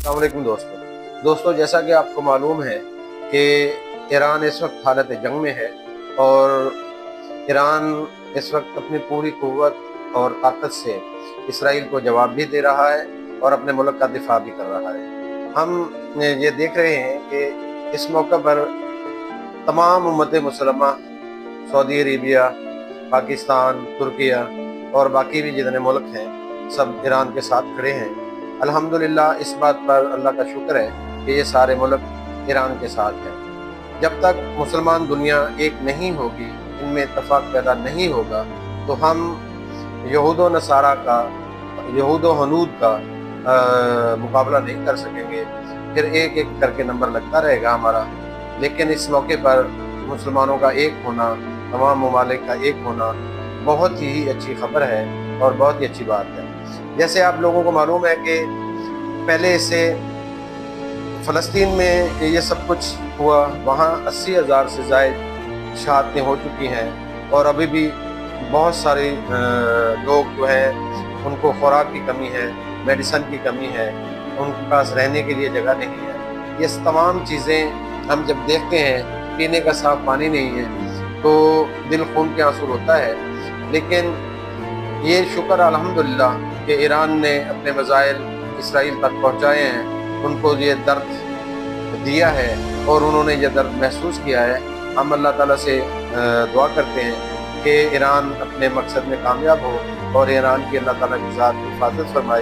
अस्सलाम वालेकुम दोस्तों, जैसा कि आपको मालूम है कि ईरान इस वक्त हालत जंग में है और ईरान इस वक्त अपनी पूरी क़ुव्वत और ताकत से इसराइल को जवाब भी दे रहा है और अपने मुल्क का दिफा भी कर रहा है। हम ये देख रहे हैं कि इस मौके पर तमाम उम्मत मुसलमा सऊदी अरेबिया, पाकिस्तान, तुर्किया और बाकी भी जितने मुल्क हैं सब ईरान के साथ खड़े हैं। अल्हम्दुलिल्लाह, इस बात पर अल्लाह का शुक्र है कि ये सारे मुल्क ईरान के साथ हैं। जब तक मुसलमान दुनिया एक नहीं होगी, इनमें इत्तफाक पैदा नहीं होगा, तो हम यहूद व नसारा का, यहूद व हनूद का मुकाबला नहीं कर सकेंगे। फिर एक एक करके नंबर लगता रहेगा हमारा। लेकिन इस मौके पर मुसलमानों का एक होना, तमाम ममालिक का एक होना बहुत ही अच्छी खबर है और बहुत ही अच्छी बात है। जैसे आप लोगों को मालूम है कि पहले से फ़लस्तीन में ये सब कुछ हुआ, वहाँ 80,000 से ज़ायद शहादतें हो चुकी हैं और अभी भी बहुत सारे लोग जो हैं उनको खुराक की कमी है, मेडिसन की कमी है, उनके पास रहने के लिए जगह नहीं है। ये तमाम चीज़ें हम जब देखते हैं, पीने का साफ पानी नहीं है, तो दिल खून के आंसू होता है। लेकिन ये शुक्र अल्हम्दुलिल्लाह कि ईरान ने अपने मज़ाइल इसराइल तक पहुँचाए हैं, उनको ये दर्द दिया है और उन्होंने ये दर्द महसूस किया है। हम अल्लाह ताला से दुआ करते हैं कि ईरान अपने मकसद में कामयाब हो और ईरान की अल्लाह ताला की ज़ात हिफाज़त फरमाए।